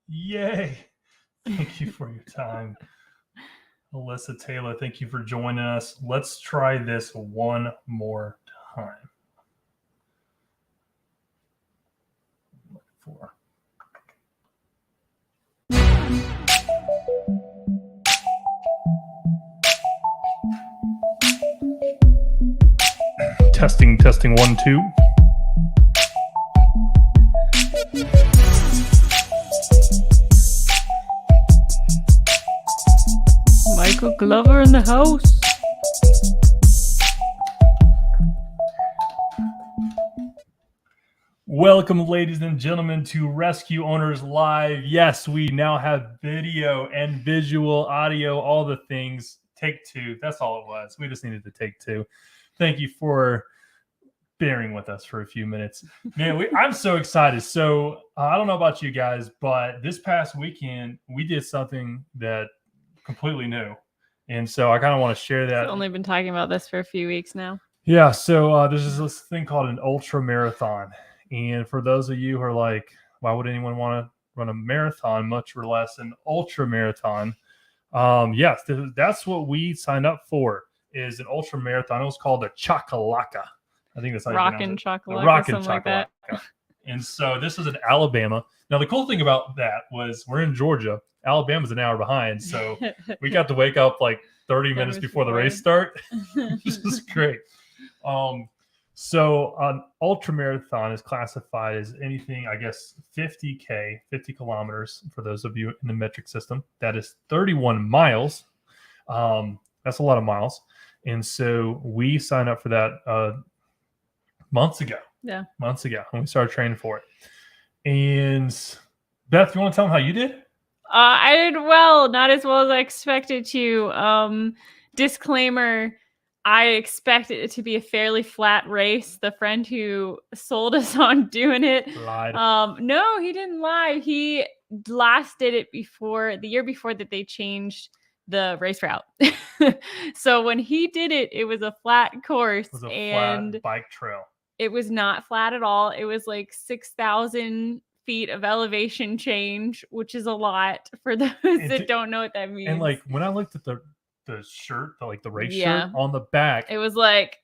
Yay. Thank you for your time. Alyssa Taylor, thank you for joining us. Let's try this one more time. Four. Testing 1 2. Michael Glover in the house. Welcome, ladies and gentlemen, to Rescue Owners Live. Yes, we now have video and visual, audio, all the things. Take two. That's all it was. We just needed to take two. Thank you for bearing with us for a few minutes. Man, I'm so excited. So I don't know about you guys, but this past weekend, we did something that completely new. And so I kind of want to share that. I've only been talking about this for a few weeks now. Yeah. So there's this thing called an ultra marathon. And for those of you who are like, why would anyone want to run a marathon, much less an ultra marathon? Yes, that's what we signed up for, is an ultra marathon. It was called a Chakalaka. I think that's how you Rockin' pronounce it. Chocolate, Rockin' something like Chakalaka. that. And so this was in Alabama. Now, the cool thing about that was we're in Georgia. Alabama's an hour behind. So we got to wake up like 30 minutes before the race start. This is great. So an ultra marathon is classified as anything, I guess, 50 kilometers for those of you in the metric system. That is 31 miles. That's a lot of miles. And so we signed up for that months ago. Yeah. Months ago. And we started training for it. And Beth, you want to tell them how you did? I did well. Not as well as I expected to. Disclaimer. I expected it to be a fairly flat race. The friend who sold us on doing it lied. No, he didn't lie. He last did it the year before that they changed the race route. So when he did it, it was a flat course. It was a and flat bike trail. It was not flat at all. It was like 6,000 feet of elevation change, which is a lot for those that don't know what that means. And like when I looked at the shirt, the race shirt on the back, it was like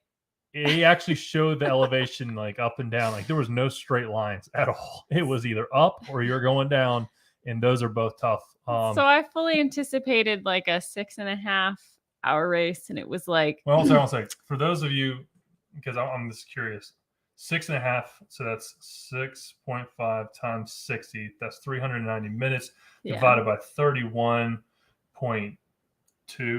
it actually showed the elevation like up and down. Like there was no straight lines at all. It was either up or you're going down, and those are both tough. So I fully anticipated like a 6.5 hour race, and it was like. Well, I'll say for those of you, because I'm just curious, 6.5. So that's 6.5 times 60. That's 390 minutes divided by 31.2,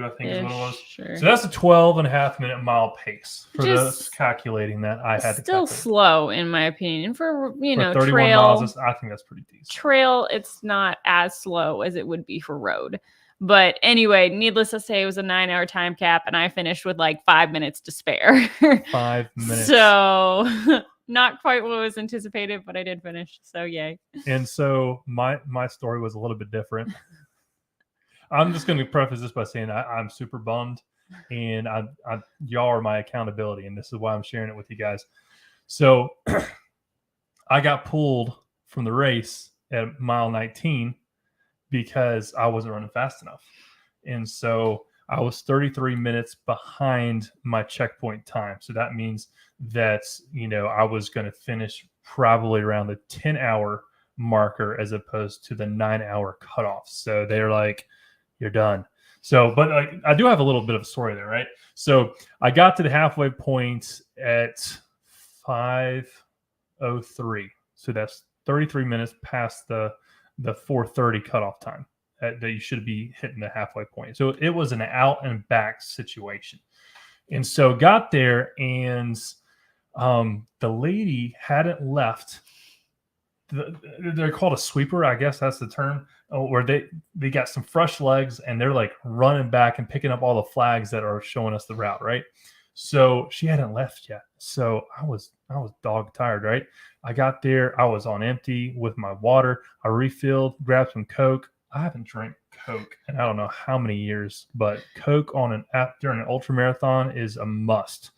I think is what it was. Sure. So that's a 12.5 minute mile pace. For those calculating that, I had to still slow in my opinion for 31 trail miles. I think that's pretty decent. Trail, it's not as slow as it would be for road. But anyway, needless to say, it was a 9-hour time cap, and I finished with like 5 minutes to spare. 5 minutes. So not quite what was anticipated, but I did finish. So yay. And so my story was a little bit different. I'm just going to preface this by saying I'm super bummed, and y'all are my accountability, and this is why I'm sharing it with you guys. So I got pulled from the race at mile 19 because I wasn't running fast enough. And so I was 33 minutes behind my checkpoint time. So that means that, I was going to finish probably around the 10-hour marker as opposed to the 9-hour cutoff. So they're like, you're done. So, but I do have a little bit of a story there, right? So I got to the halfway point at 5:03. So that's 33 minutes past the 4:30 cutoff time that you should be hitting the halfway point. So it was an out and back situation. And so got there, and the lady hadn't left. They're called a sweeper, I guess that's the term, where they got some fresh legs, and they're like running back and picking up all the flags that are showing us the route, right? So she hadn't left yet. So I was dog tired, right? I got there, I was on empty with my water. I refilled, grabbed some Coke. I haven't drank Coke in I don't know how many years, but Coke during an ultra marathon is a must.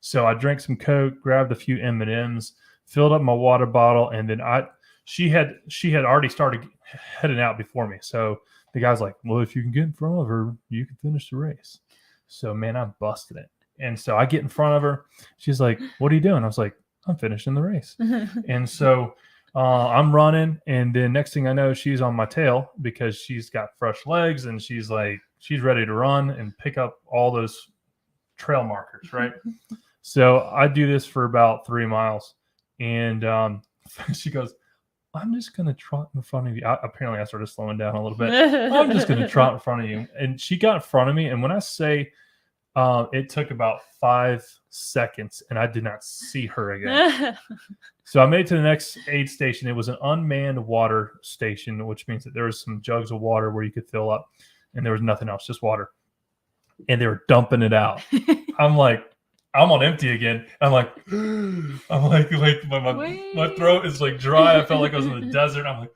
So I drank some Coke, grabbed a few M&Ms, filled up my water bottle, and then she had already started heading out before me. So the guy's like, well, if you can get in front of her, you can finish the race. So man, I busted it. And so I get in front of her. She's like, what are you doing? I was like, I'm finishing the race. And so I'm running. And then next thing I know, she's on my tail because she's got fresh legs and she's ready to run and pick up all those trail markers, right? So I do this for about 3 miles. And she goes, I'm just going to trot in front of you. Apparently, I started slowing down a little bit. I'm just going to trot in front of you. And she got in front of me. And when I say it took about 5 seconds, and I did not see her again. So I made it to the next aid station. It was an unmanned water station, which means that there was some jugs of water where you could fill up. And there was nothing else, just water. And they were dumping it out. I'm like, I'm on empty again. I'm like my throat is like dry. I felt like I was in the desert. I'm like,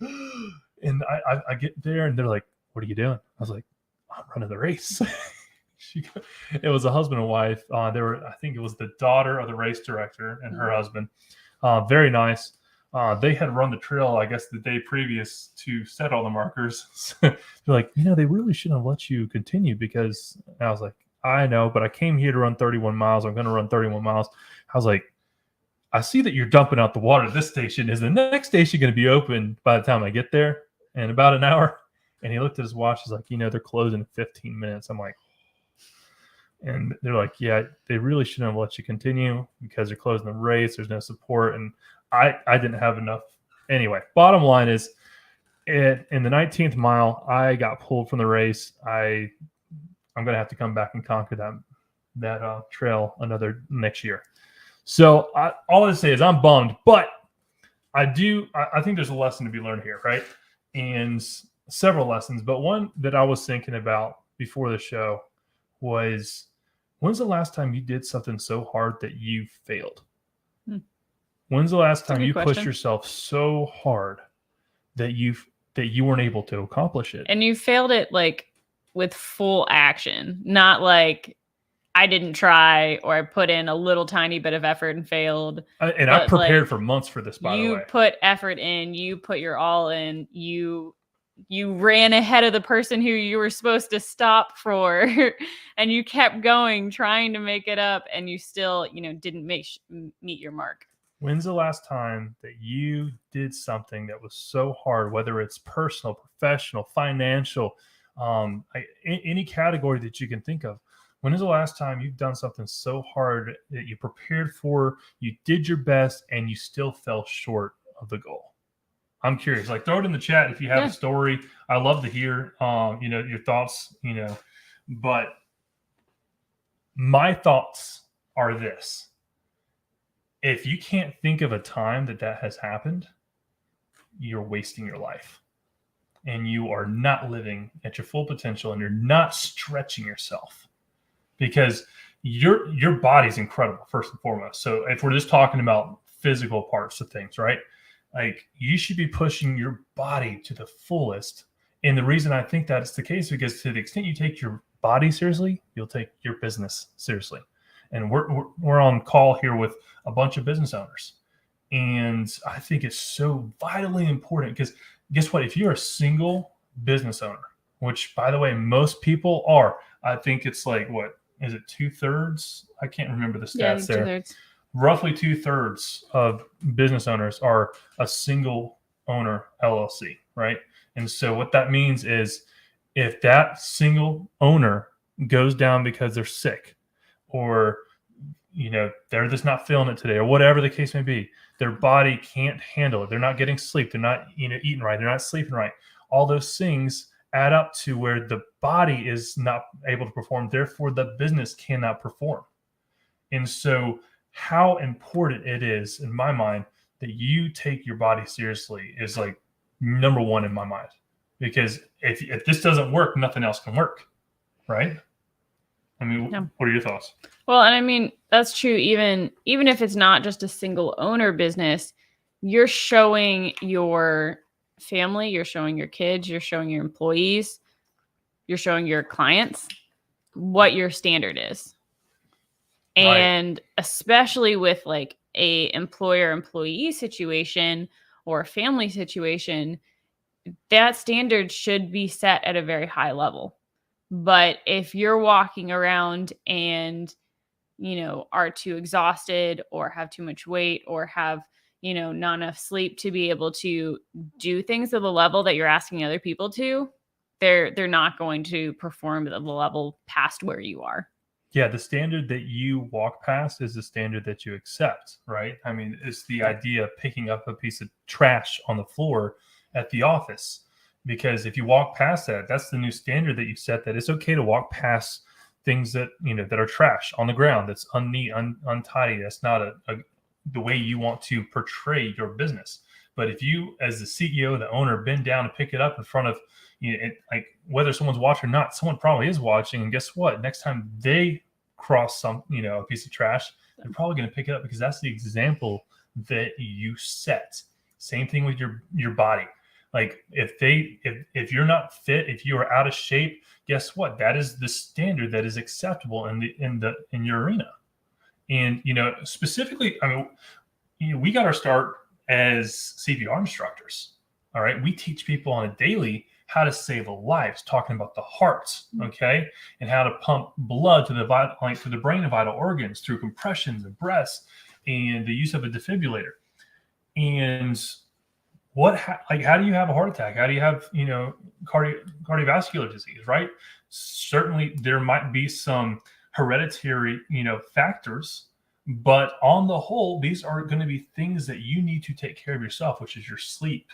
and I get there and they're like, what are you doing? I was like, I'm running the race. It was a husband and wife. I think it was the daughter of the race director and her husband. Very nice. They had run the trail, I guess, the day previous to set all the markers. They're like, they really shouldn't have let you continue because I was like, I know, but I came here to run 31 miles. I'm going to run 31 miles. I was like, I see that you're dumping out the water at this station. Is the next station going to be open by the time I get there? In about an hour? And he looked at his watch. He's like, they're closing in 15 minutes. I'm like, and they're like, yeah, they really shouldn't have let you continue because they're closing the race. There's no support. And I didn't have enough. Anyway, bottom line is in the 19th mile, I got pulled from the race. I'm going to have to come back and conquer that trail another next year. So all I say is I'm bummed, but I think there's a lesson to be learned here, right? And several lessons, but one that I was thinking about before the show was, when's the last time you did something so hard that you failed? When's the last time you pushed yourself so hard that you weren't able to accomplish it? And you failed it like with full action, not like I didn't try or I put in a little tiny bit of effort and failed. And I prepared for months for this, by the way. You put effort in, you put your all in, you ran ahead of the person who you were supposed to stop for and you kept going, trying to make it up, and you still, didn't meet your mark. When's the last time that you did something that was so hard, whether it's personal, professional, financial, any category that you can think of? When is the last time you've done something so hard that you prepared for, you did your best, and you still fell short of the goal? I'm curious. Like, throw it in the chat if you have a story. I love to hear, your thoughts. But my thoughts are this: if you can't think of a time that has happened, you're wasting your life. And you are not living at your full potential, and you're not stretching yourself, because your body's incredible, first and foremost. So if we're just talking about physical parts of things, right? Like, you should be pushing your body to the fullest. And the reason I think that is the case, because to the extent you take your body seriously, you'll take your business seriously. And we're on call here with a bunch of business owners. And I think it's so vitally important, because guess what? If you're a single business owner, which, by the way, most people are, I think it's like, what is it, 2/3? I can't remember the stats there. 2/3. Roughly 2/3 of business owners are a single owner LLC, right? And so what that means is, if that single owner goes down because they're sick, or they're just not feeling it today, or whatever the case may be, their body can't handle it. They're not getting sleep. They're not eating right. They're not sleeping right. All those things add up to where the body is not able to perform. Therefore, the business cannot perform. And so how important it is, in my mind, that you take your body seriously is like number one in my mind. Because if this doesn't work, nothing else can work, right? I mean, What are your thoughts? Well, and I mean, that's true. Even if it's not just a single owner business, you're showing your family, you're showing your kids, you're showing your employees, you're showing your clients what your standard is. And especially with like a employer-employee situation, or a family situation, that standard should be set at a very high level. But if you're walking around and, are too exhausted or have too much weight or have, not enough sleep to be able to do things at the level that you're asking other people to, they're not going to perform at the level past where you are. Yeah, the standard that you walk past is the standard that you accept, right? I mean, it's the idea of picking up a piece of trash on the floor at the office. Because if you walk past that, that's the new standard that you set, that it's okay to walk past things that, that are trash on the ground, that's unneat, untidy. That's not the way you want to portray your business. But if you, as the CEO, the owner, bend down to pick it up in front of, like whether someone's watching or not, someone probably is watching. And guess what? Next time they cross a piece of trash, they're probably going to pick it up, because that's the example that you set. Same thing with your body. Like if you're not fit, if you are out of shape, guess what? That is the standard that is acceptable in your arena. And specifically, I mean, we got our start as CPR instructors. All right, we teach people on a daily how to save lives, talking about the heart, okay, and how to pump blood to the brain and vital organs through compressions and breaths and the use of a defibrillator. And how do you have a heart attack? How do you have cardiovascular disease, right? Certainly there might be some hereditary factors, but on the whole, these are going to be things that you need to take care of yourself, which is your sleep,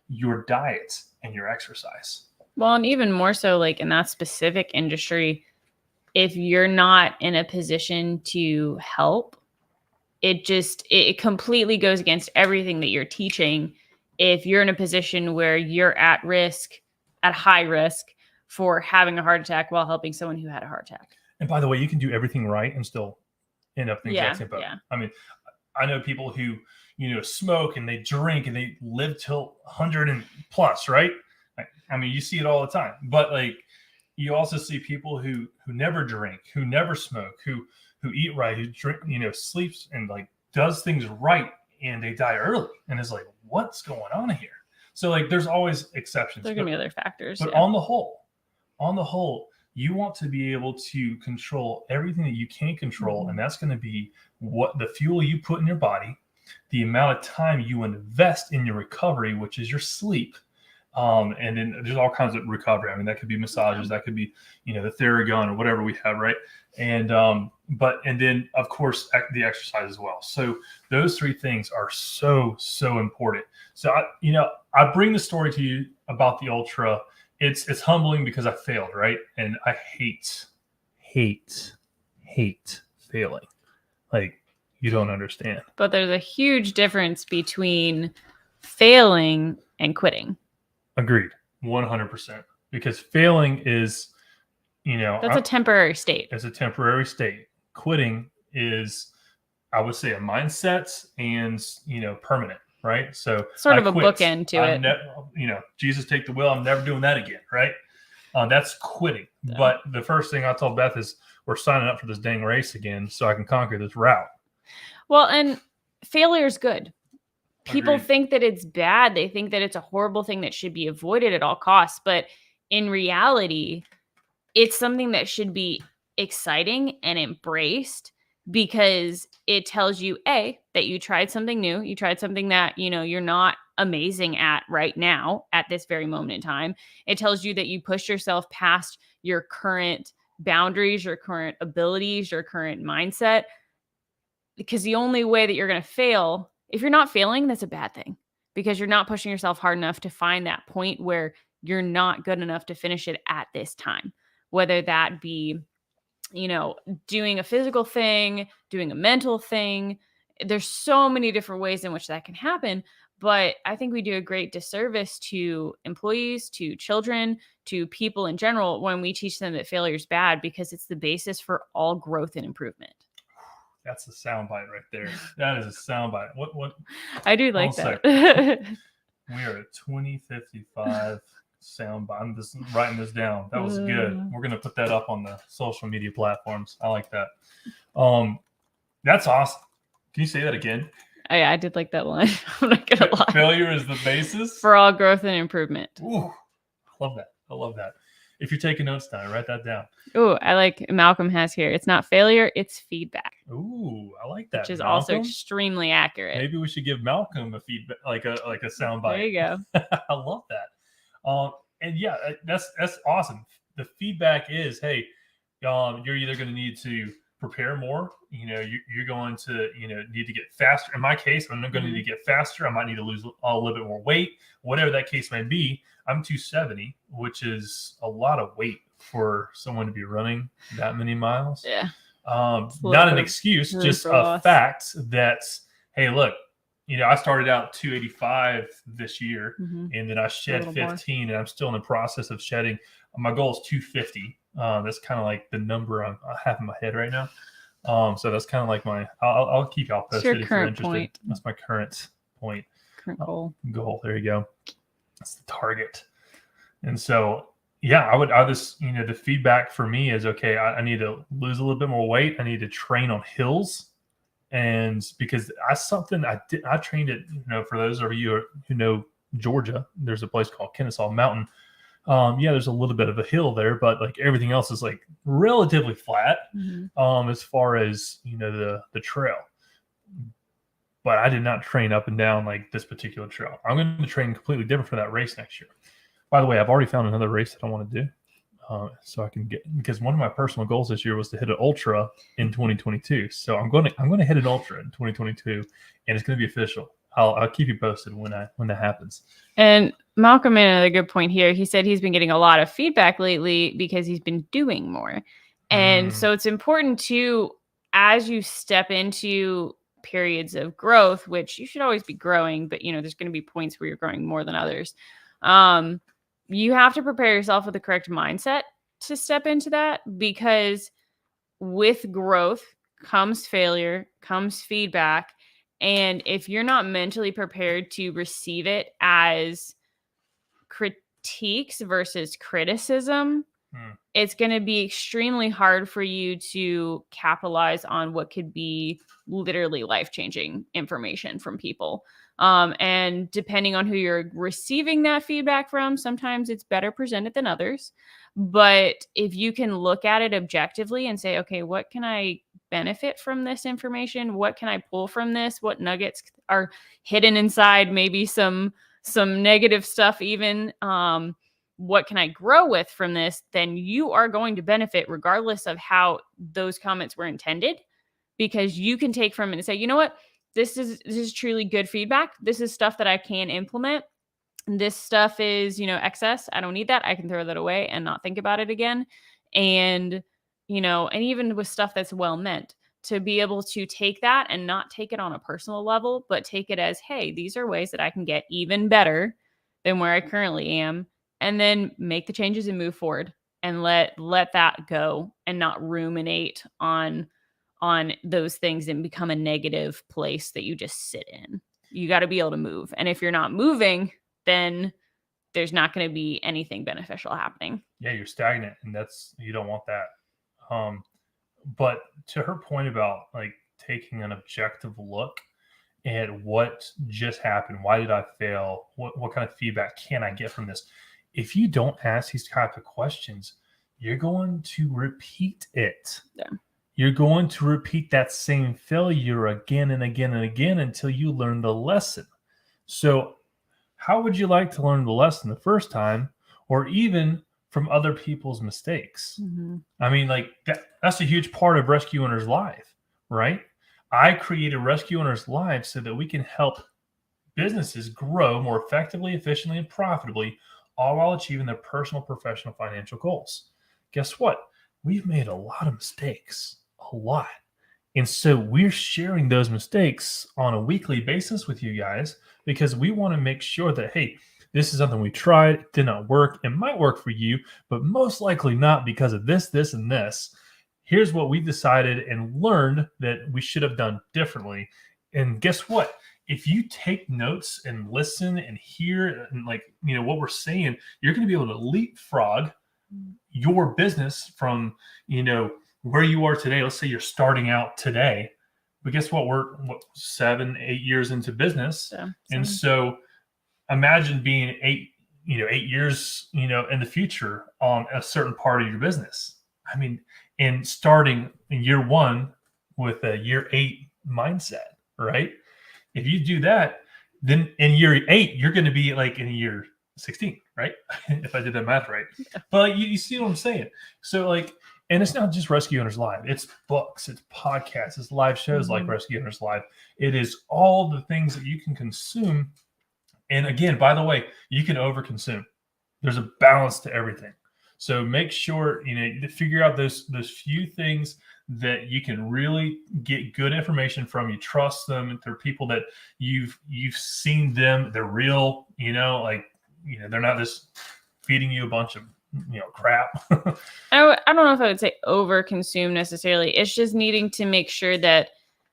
your diet, and your exercise. Well, and even more so, like in that specific industry, if you're not in a position to help, it completely goes against everything that you're teaching. If you're in a position where you're at high risk for having a heart attack while helping someone who had a heart attack. And by the way, you can do everything right and still end up in the exact same boat. Yeah. I mean, I know people who, smoke and they drink and they live till 100 and plus, right? I mean, you see it all the time. But like, you also see people who never drink, who never smoke, who eat right, who drink, sleeps and like does things right, and they die early. And it's like, what's going on here? So like, there's always exceptions. There's gonna be other factors. But on the whole, you want to be able to control everything that you can control. Mm-hmm. And that's going to be what the fuel you put in your body, the amount of time you invest in your recovery, which is your sleep. And then there's all kinds of recovery. I mean, that could be massages, that could be, the Theragun or whatever we have, right? And then of course the exercise as well. So those three things are so important. So I bring the story to you about the ultra. It's humbling because I failed, right? And I hate failing. Like, you don't understand. But there's a huge difference between failing and quitting. Agreed. 100%. Because failing is, that's a temporary state. It's a temporary state. Quitting is, I would say, a mindset and, permanent, right? So sort of a bookend to it. Jesus, take the wheel. I'm never doing that again, right? That's quitting. Yeah. But the first thing I told Beth is, we're signing up for this dang race again so I can conquer this route. Well, and failure is good. People Agreed. think that it's bad. They think that it's a horrible thing that should be avoided at all costs. But in reality, it's something that should be exciting and embraced, because it tells you, A, that you tried something new. You tried something that, you're not amazing at right now at this very moment in time. It tells you that you pushed yourself past your current boundaries, your current abilities, your current mindset. Because the only way that you're going to fail, if you're not failing, that's a bad thing, because you're not pushing yourself hard enough to find that point where you're not good enough to finish it at this time, whether that be, doing a physical thing, doing a mental thing. There's so many different ways in which that can happen. But I think we do a great disservice to employees, to children, to people in general when we teach them that failure is bad, because it's the basis for all growth and improvement. That's a soundbite right there. That is a soundbite. What? I do like that. We are at 2055 soundbite. I'm just writing this down. That was good. We're gonna put that up on the social media platforms. I like that. That's awesome. Can you say that again? I did like that line. I'm not gonna lie. Failure is the basis For all growth and improvement. Ooh, I love that. I love that. If you're taking notes down, write that down. Ooh, I like Malcolm has here. It's not failure, it's feedback. Ooh, I like that. Which is Malcolm. also extremely accurate. Maybe we should give Malcolm a feedback, like a sound bite. There you go. I love that. And yeah, that's awesome. The feedback is, hey, you're either going to need to prepare more. You're going to need to get faster. In my case, I'm going to need to get faster. I might need to lose a little bit more weight, whatever that case may be. I'm 270, which is a lot of weight for someone to be running that many miles. Yeah. Not an excuse, just a fact that, hey, look, I started out 285 this year, and then I shed 15, and I'm still in the process of shedding. My goal is 250. That's kind of like the number I have in my head right now. So that's kind of like I'll keep y'all posted if you're interested. Point. That's my current point. Current goal. There you go. That's the target. And so, yeah, I just, the feedback for me is, okay, I need to lose a little bit more weight. I need to train on hills. And because I trained at, for those of you who know Georgia, there's a place called Kennesaw Mountain. There's a little bit of a hill there, but like everything else is like relatively flat, as far as, the trail. But I did not train up and down like this particular trail. I'm going to train completely different for that race next year. By the way, I've already found another race that I want to do. So I can because one of my personal goals this year was to hit an ultra in 2022. So I'm going to hit an ultra in 2022, and it's going to be official. I'll keep you posted when that happens. And Malcolm made another good point here. He said he's been getting a lot of feedback lately because he's been doing more. And so it's important to, as you step into periods of growth, which you should always be growing, but there's going to be points where you're growing more than others. You have to prepare yourself with the correct mindset to step into that, because with growth comes failure, comes feedback. And if you're not mentally prepared to receive it as critiques versus criticism, it's going to be extremely hard for you to capitalize on what could be literally life-changing information from people. And depending on who you're receiving that feedback from, sometimes it's better presented than others. But if you can look at it objectively and say, okay, what can I benefit from this information? What can I pull from this? What nuggets are hidden inside? Maybe some negative stuff even. What can I grow with from this? Then you are going to benefit regardless of how those comments were intended, because you can take from it and say, you know what? This is truly good feedback. This is stuff that I can implement. This stuff is, excess. I don't need that. I can throw that away and not think about it again. And, and even with stuff that's well meant, to be able to take that and not take it on a personal level, but take it as, hey, these are ways that I can get even better than where I currently am. And then make the changes and move forward and let that go and not ruminate on those things and become a negative place that you just sit in. You got to be able to move. And if you're not moving, then there's not going to be anything beneficial happening. Yeah, you're stagnant, and you don't want that. But to her point about like taking an objective look at what just happened, why did I fail? What kind of feedback can I get from this? If you don't ask these type of questions, you're going to repeat it. Yeah. You're going to repeat that same failure again and again and again until you learn the lesson. So how would you like to learn the lesson the first time, or even from other people's mistakes? I mean, like that's a huge part of Rescue Owners Live, right? I created Rescue Owners Live so that we can help businesses grow more effectively, efficiently, and profitably, all while achieving their personal, professional, financial goals. Guess what? We've made a lot of mistakes, a lot. And so we're sharing those mistakes on a weekly basis with you guys, because we want to make sure that, hey, this is something we tried, it did not work. It might work for you, but most likely not because of this, this, and this. Here's what we decided and learned that we should have done differently. And guess what? If you take notes and listen and hear and what we're saying, you're going to be able to leapfrog your business from, where you are today. Let's say you're starting out today. But guess what? We're 7, 8 years into business. Yeah, And same. so imagine being 8 years, in the future on a certain part of your business. I mean, and starting in year 1 with a year 8 mindset, right? If you do that, then in year 8, you're going to be like in year 16, right? If I did that math right. But you see what I'm saying? So like, and it's not just Rescue Owners Live. It's books, it's podcasts, it's live shows like Rescue Owners Live. It is all the things that you can consume. And again, by the way, you can overconsume. There's a balance to everything. So make sure, to figure out those few things that you can really get good information from. You trust them. They're people that you've seen them. They're real, they're not just feeding you a bunch of, crap. I don't know if I would say overconsume necessarily. It's just needing to make sure that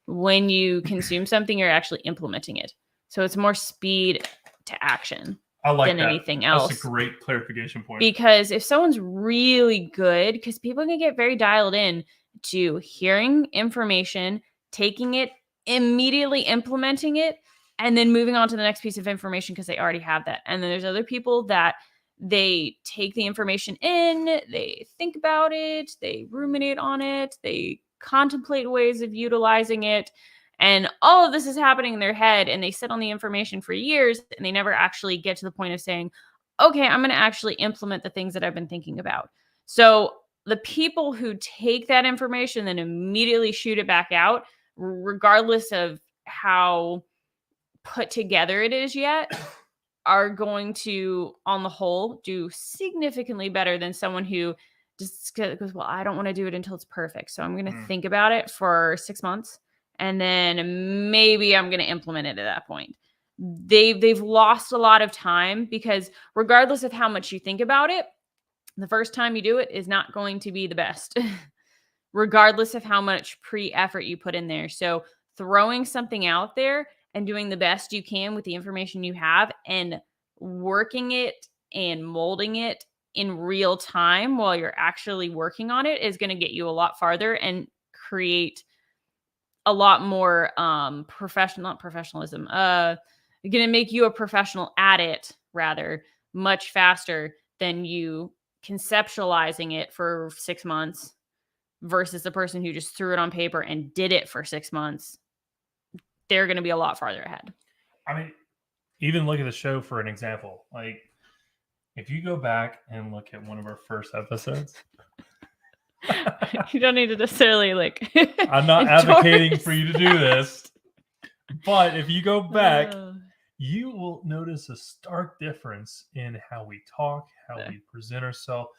when you consume something, you're actually implementing it. So it's more speed to action. I like than that. anything else. That's a great clarification point. Because if someone's really good, because people can get very dialed in to hearing information, taking it, immediately implementing it, and then moving on to the next piece of information because they already have that. And then there's other people that they take the information in, they think about it, they ruminate on it, they contemplate ways of utilizing it. And all of this is happening in their head, and they sit on the information for years, and they never actually get to the point of saying, okay, I'm going to actually implement the things that I've been thinking about. So the people who take that information and immediately shoot it back out, regardless of how put together it is yet, are going to, on the whole, do significantly better than someone who just goes, well, I don't want to do it until it's perfect. So I'm going to think about it for 6 months. And then maybe I'm going to implement it at that point. They've lost a lot of time because regardless of how much you think about it, the first time you do it is not going to be the best, regardless of how much pre-effort you put in there. So throwing something out there and doing the best you can with the information you have and working it and molding it in real time while you're actually working on it is going to get you a lot farther and create a lot more not professionalism, going to make you a professional at it rather much faster than you conceptualizing it for 6 months versus the person who just threw it on paper and did it for 6 months. They're going to be a lot farther ahead. I mean, even look at the show for an example. Like, if you go back and look at one of our first episodes, you don't need to necessarily I'm not advocating for you to do this, but if you go back, you will notice a stark difference in how we talk, how we present ourselves,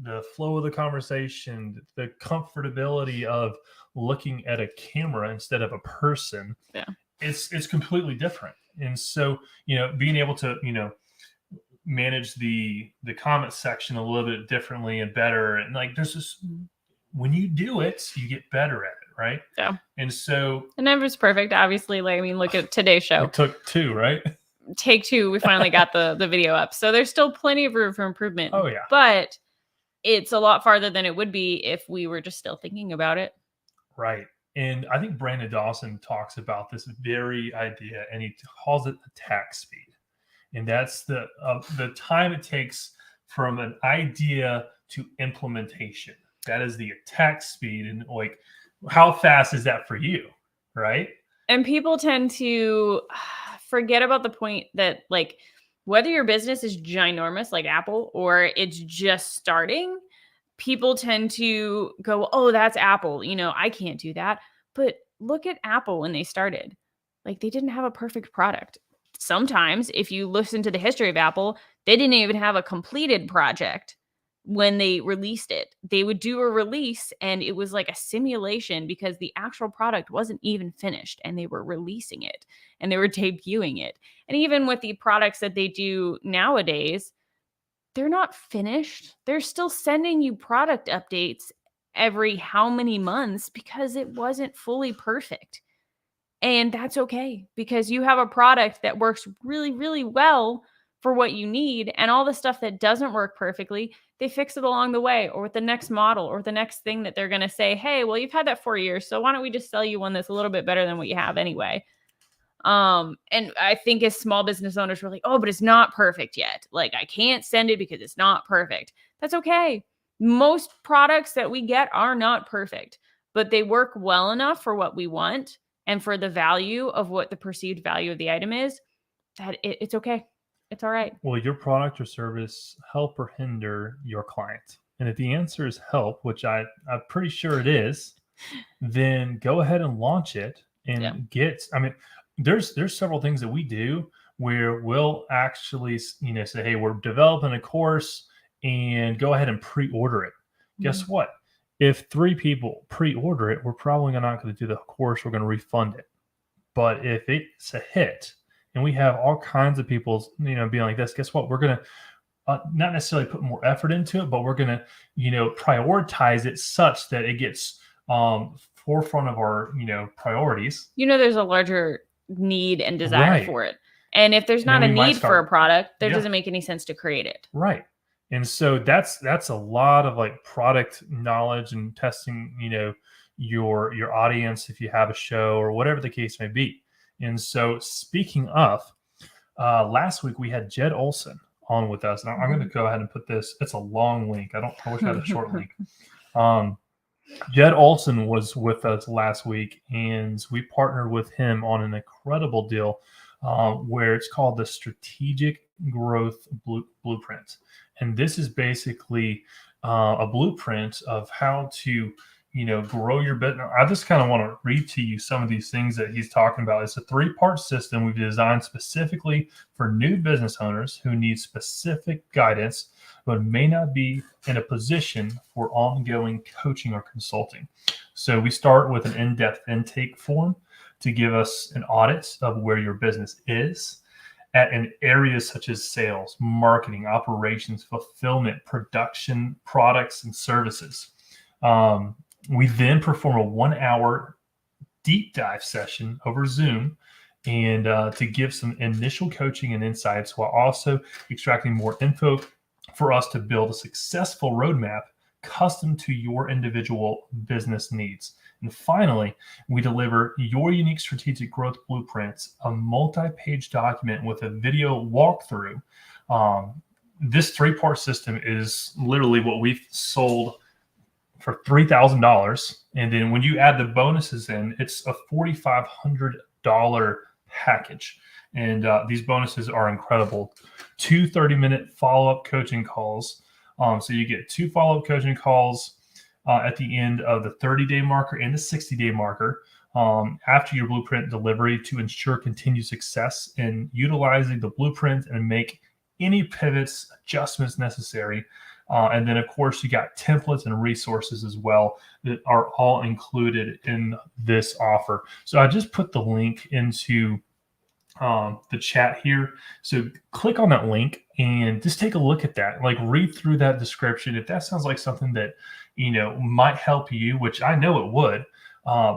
the flow of the conversation, the comfortability of looking at a camera instead of a person. Yeah, it's completely different. And so, being able to, manage the comment section a little bit differently and better. And there's this, when you do it, you get better at it. Right. Yeah. And so. And never's perfect. Obviously, look at today's show. It took 2, right? Take 2. We finally got the video up. So there's still plenty of room for improvement. Oh yeah. But it's a lot farther than it would be if we were just still thinking about it. Right. And I think Brandon Dawson talks about this very idea, and he calls it attack speed. And that's the time it takes from an idea to implementation. That is the attack speed. And how fast is that for you? Right. And people tend to forget about the point that whether your business is ginormous like Apple or it's just starting, people tend to go, oh, that's Apple. I can't do that. But look at Apple when they started. They didn't have a perfect product. Sometimes if you listen to the history of Apple, they didn't even have a completed project when they released it. They would do a release and it was like a simulation because the actual product wasn't even finished and they were releasing it and they were debuting it. And even with the products that they do nowadays, they're not finished. They're still sending you product updates every how many months because it wasn't fully perfect. And that's okay because you have a product that works really, really well for what you need. And all the stuff that doesn't work perfectly, they fix it along the way, or with the next model or the next thing that they're going to say, hey, well, you've had that 4 years, so why don't we just sell you one that's a little bit better than what you have anyway? And I think as small business owners, we're like, oh, but it's not perfect yet. Like, I can't send it because it's not perfect. That's okay. Most products that we get are not perfect, but they work well enough for what we want and for the value of what the perceived value of the item is, that it's okay. It's all right. Will your product or service help or hinder your client? And if the answer is help, which I'm pretty sure it is, then go ahead and launch it and I mean, there's several things that we do where we'll actually, say, hey, we're developing a course, and go ahead and pre-order it. Guess what? If 3 people pre-order it, we're probably not going to do the course. We're going to refund it. But if it's a hit and we have all kinds of people, being like this, guess what? We're going to not necessarily put more effort into it, but we're going to, prioritize it such that it gets forefront of our, priorities. There's a larger need and desire for it. And if there's not a need for a product, there doesn't make any sense to create it. Right. And so that's a lot of like product knowledge and testing, your audience, if you have a show or whatever the case may be. And so speaking of, last week we had Jed Olson on with us. And I'm going to go ahead and put this. It's a long link. I wish I had a short link. Jed Olson was with us last week, and we partnered with him on an incredible deal where it's called the Strategic Growth Blueprint. And this is basically a blueprint of how to, grow your business. I just kind of want to read to you some of these things that he's talking about. It's a 3-part system we've designed specifically for new business owners who need specific guidance, but may not be in a position for ongoing coaching or consulting. So we start with an in-depth intake form to give us an audit of where your business is in areas such as sales, marketing, operations, fulfillment, production, products, and services. We then perform a 1-hour deep dive session over Zoom, and to give some initial coaching and insights, while also extracting more info for us to build a successful roadmap custom to your individual business needs. And finally, we deliver your unique strategic growth blueprints, a multi-page document with a video walkthrough. This 3-part system is literally what we've sold for $3,000. And then when you add the bonuses in, it's a $4,500 package. And these bonuses are incredible. 2 30-minute follow-up coaching calls. So you get 2 follow-up coaching calls at the end of the 30-day marker and the 60-day marker after your blueprint delivery to ensure continued success in utilizing the blueprint and make any pivots, adjustments necessary. And then, of course, you got templates and resources as well that are all included in this offer. So I just put the link into the chat here. So click on that link and just take a look at that. Like, read through that description. If that sounds like something that, might help you, which I know it would,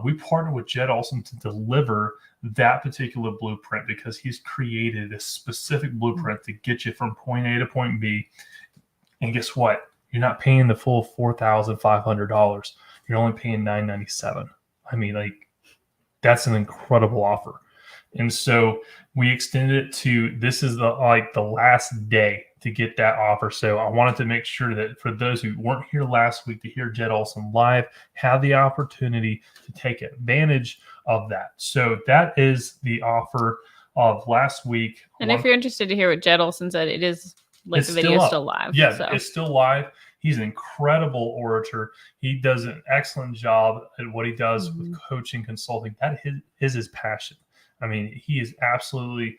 we partnered with Jed Olson to deliver that particular blueprint because he's created a specific blueprint to get you from point A to point B. And guess what? You're not paying the full $4,500. You're only paying $997. I mean, like, that's an incredible offer. And so we extended it to, this is the last day to get that offer. So I wanted to make sure that for those who weren't here last week to hear Jed Olson live, have the opportunity to take advantage of that. So that is the offer of last week. And if you're interested to hear what Jed Olson said, it is like the video is still live. Yeah, so it's still live. He's an incredible orator. He does an excellent job at what he does with coaching, consulting. That is his passion. I mean, he is absolutely,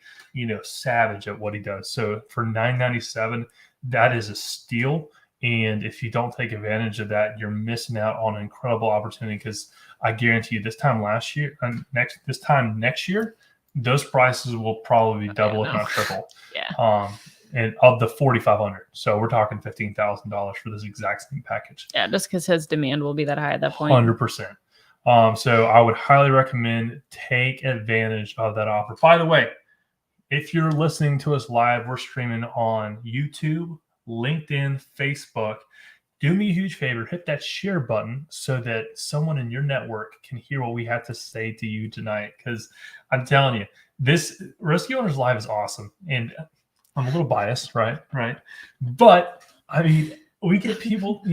savage at what he does. So for $997, that is a steal. And if you don't take advantage of that, you're missing out on an incredible opportunity, because I guarantee you this time next year, those prices will probably be double, if not triple. Yeah. And of the $4,500. So we're talking $15,000 for this exact same package. Yeah, just because his demand will be that high at that point. 100%. So I would highly recommend take advantage of that offer. By the way, if you're listening to us live, we're streaming on YouTube, LinkedIn, Facebook. Do me a huge favor, hit that share button so that someone in your network can hear what we have to say to you tonight. Because I'm telling you, this Risky Owners Live is awesome. And I'm a little biased, right? But I mean, we get people,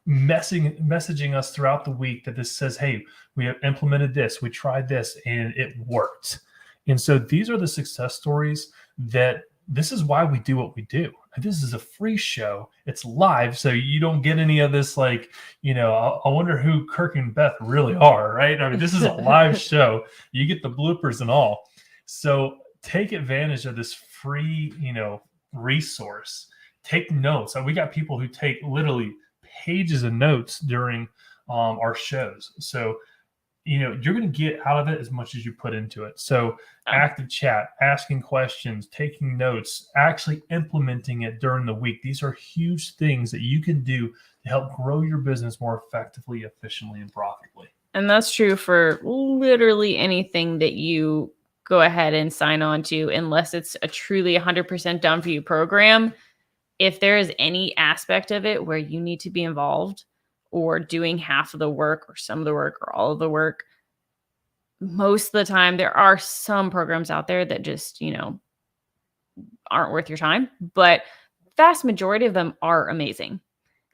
messaging us throughout the week that this says, hey, we have implemented this, we tried this, and it worked. And so these are the success stories that this is why we do what we do. This is a free show. It's live, so you don't get any of this I wonder who KIRK and Beth really are, right? I mean, this is a live show. You get the bloopers and all. So take advantage of this free, resource. Take notes. We got people who take literally pages of notes during our shows. So, you're going to get out of it as much as you put into it. So active chat, asking questions, taking notes, actually implementing it during the week. These are huge things that you can do to help grow your business more effectively, efficiently, and profitably. And that's true for literally anything that you go ahead and sign on to, unless it's a truly 100% done for you program. If there is any aspect of it where you need to be involved or doing half of the work or some of the work or all of the work, most of the time there are some programs out there that just, aren't worth your time, but vast majority of them are amazing.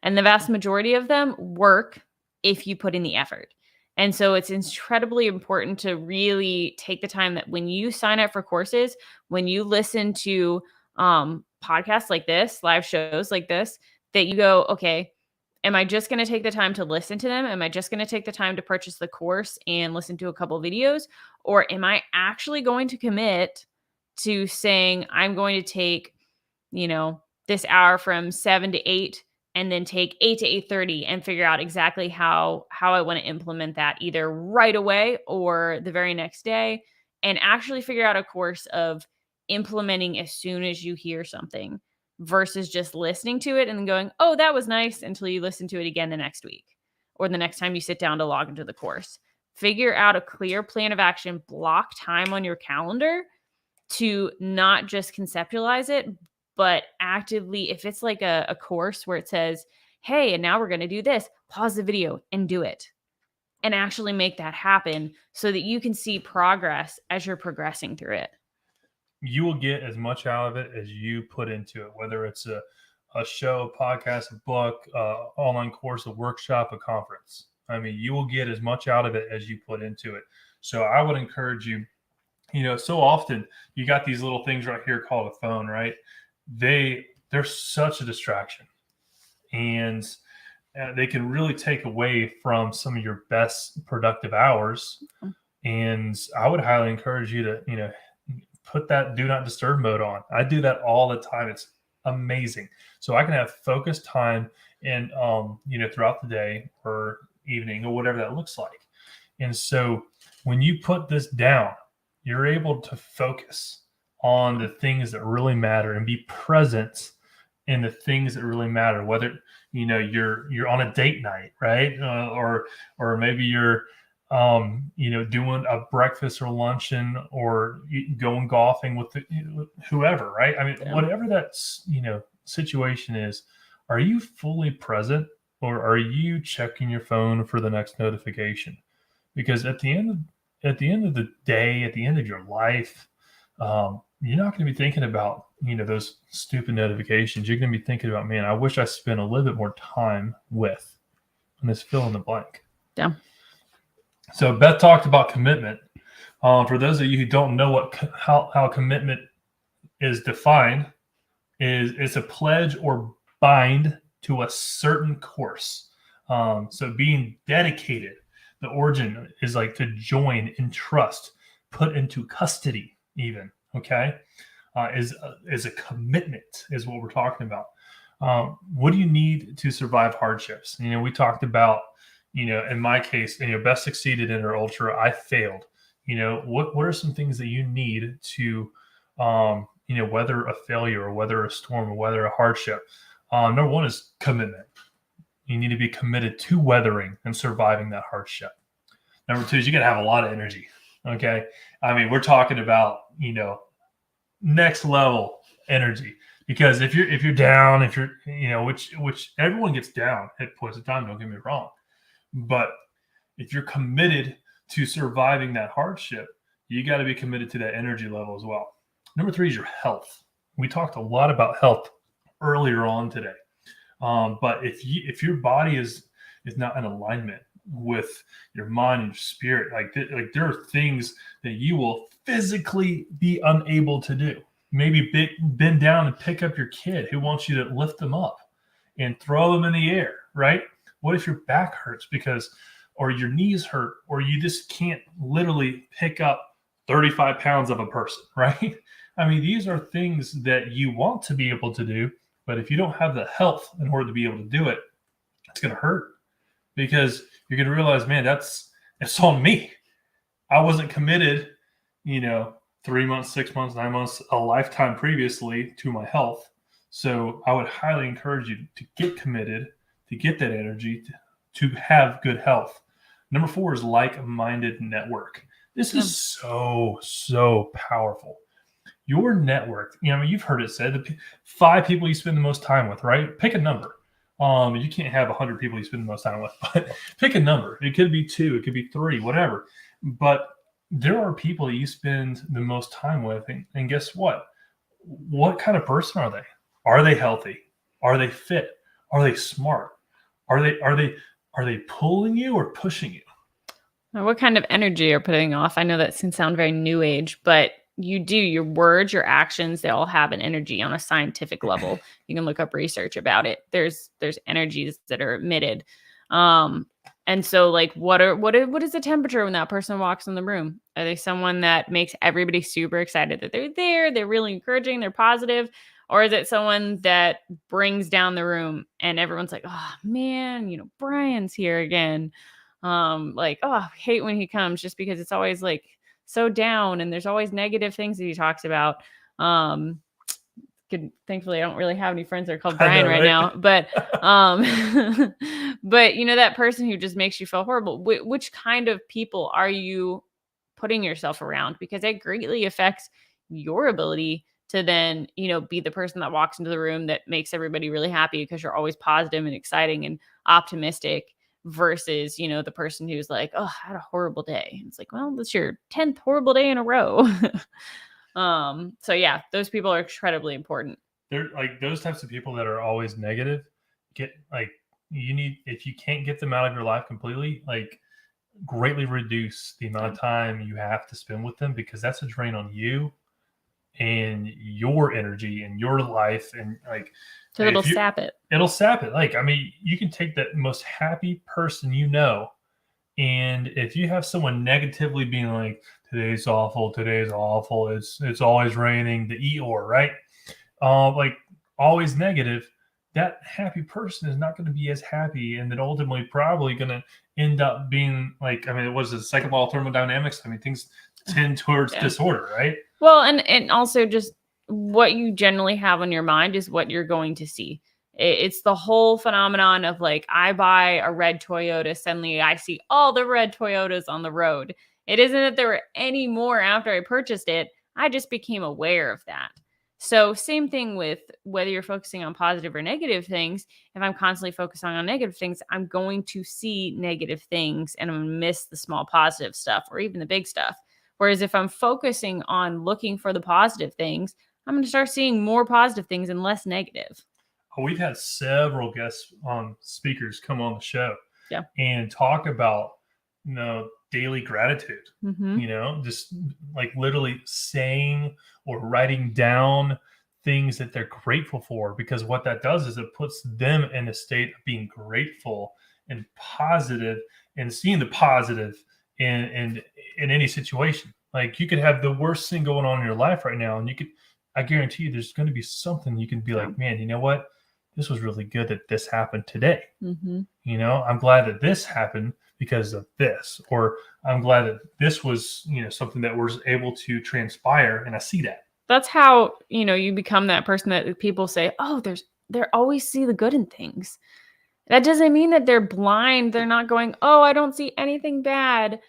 And the vast majority of them work if you put in the effort. And so it's incredibly important to really take the time that when you sign up for courses, when you listen to podcasts like this, live shows like this, that you go, okay, am I just going to take the time to listen to them? Am I just going to take the time to purchase the course and listen to a couple of videos? Or am I actually going to commit to saying I'm going to take, this hour from 7 to 8 and then take 8 to 8:30 and figure out exactly how I want to implement that either right away or the very next day, and actually figure out a course of implementing as soon as you hear something versus just listening to it and then going, oh, that was nice, until you listen to it again the next week or the next time you sit down to log into the course. Figure out a clear plan of action, block time on your calendar to not just conceptualize it, but actively, if it's like a course where it says, hey, and now we're going to do this, pause the video and do it and actually make that happen so that you can see progress as you're progressing through it. You will get as much out of it as you put into it, whether it's a show, a podcast, a book, online course, a workshop, a conference. I mean, you will get as much out of it as you put into it. So I would encourage you, so often you got these little things right here called a phone, right? They're such a distraction, and they can really take away from some of your best productive hours. And I would highly encourage you to, put that do not disturb mode on. I do that all the time. It's amazing. So I can have focused time and, throughout the day or evening or whatever that looks like. And so when you put this down, you're able to focus on the things that really matter and be present in the things that really matter, whether, you're on a date night, right? Or maybe you're, doing a breakfast or luncheon or going golfing with whoever, right? I mean, whatever that, situation is, are you fully present or are you checking your phone for the next notification? Because at the end of the day, at the end of your life, you're not going to be thinking about, those stupid notifications. You're going to be thinking about, man, I wish I spent a little bit more time with, and this fill in the blank. Yeah. So Beth talked about commitment. For those of you who don't know how commitment is defined, it's a pledge or bind to a certain course. So being dedicated, the origin is like to join, entrust, put into custody, even. Okay, is a commitment is what we're talking about. What do you need to survive hardships? We talked about. In my case, Beth succeeded in her ultra. I failed. What are some things that you need to, weather a failure or weather a storm or weather a hardship? Number one is commitment. You need to be committed to weathering and surviving that hardship. Number two is you got to have a lot of energy. Okay. I mean, we're talking about, next level energy. Because if you're down, if you're, you know, which everyone gets down at points of time, don't get me wrong, but if you're committed to surviving that hardship, you got to be committed to that energy level as well. Number 3 is your health. We talked a lot about health earlier on today, but if your body is not in alignment with your mind and your spirit, like there are things that you will physically be unable to do. Maybe bend down and pick up your kid who wants you to lift them up and throw them in the air, right? What if your back hurts or your knees hurt, or you just can't literally pick up 35 pounds of a person, right? I mean, these are things that you want to be able to do, but if you don't have the health in order to be able to do it, it's going to hurt, because you're going to realize, man, it's on me. I wasn't committed, 3 months, 6 months, 9 months, a lifetime previously to my health. So I would highly encourage you to get committed, to get that energy, to have good health. Number 4 is like-minded network. This is so powerful. Your network, you've heard it said, the 5 people you spend the most time with, right? Pick a number. You can't have 100 people you spend the most time with, but pick a number. It could be 2, it could be 3, whatever. But there are people that you spend the most time with, and guess what? What kind of person are they? Are they healthy? Are they fit? Are they smart? Are they pulling you or pushing you? What kind of energy you're putting off? I know that can sound very new age, but your words, your actions, they all have an energy on a scientific level. You can look up research about it. There's energies that are emitted. And so like, what is the temperature when that person walks in the room? Are they someone that makes everybody super excited that they're there? They're really encouraging, they're positive. Or is it someone that brings down the room and everyone's like, oh man, Brian's here again. Like, oh, I hate when he comes, just because it's always like so down and there's always negative things that he talks about. Thankfully I don't really have any friends that are called Brian right now, but but that person who just makes you feel horrible. Which kind of people are you putting yourself around? Because it greatly affects your ability to then be the person that walks into the room that makes everybody really happy because you're always positive and exciting and optimistic, versus the person who's like, oh, I had a horrible day. It's like, well, that's your 10th horrible day in a row. So yeah, those people are incredibly important. They're like those types of people that are always negative. If you can't get them out of your life completely, like greatly reduce the amount of time you have to spend with them, because that's a drain on you and your energy and your life. And like, so it'll sap it. It'll sap it. Like, I mean, you can take that most happy person, and if you have someone negatively being like, today's awful, it's always raining, the Eeyore, right? Like always negative, that happy person is not going to be as happy, and then ultimately probably going to end up being like, I mean, it was the second law of thermodynamics. I mean, things tend towards disorder, right? Well, and also just what you generally have on your mind is what you're going to see. It's the whole phenomenon of like, I buy a red Toyota, suddenly I see all the red Toyotas on the road. It isn't that there were any more after I purchased it. I just became aware of that. So same thing with whether you're focusing on positive or negative things. If I'm constantly focusing on negative things, I'm going to see negative things and I'm going to miss the small positive stuff or even the big stuff. Whereas if I'm focusing on looking for the positive things, I'm going to start seeing more positive things and less negative. We've had several guest speakers come on the show and talk about, daily gratitude, just like literally saying or writing down things that they're grateful for, because what that does is it puts them in a state of being grateful and positive and seeing the positive in any situation. Like, you could have the worst thing going on in your life right now, and I guarantee you there's going to be something you can be like, man, you know what? This was really good that this happened today. Mm-hmm. I'm glad that this happened because of this, or I'm glad that this was, something that was able to transpire, and I see that. That's how, you become that person that people say, oh, they always see the good in things. That doesn't mean that they're blind. They're not going, oh, I don't see anything bad.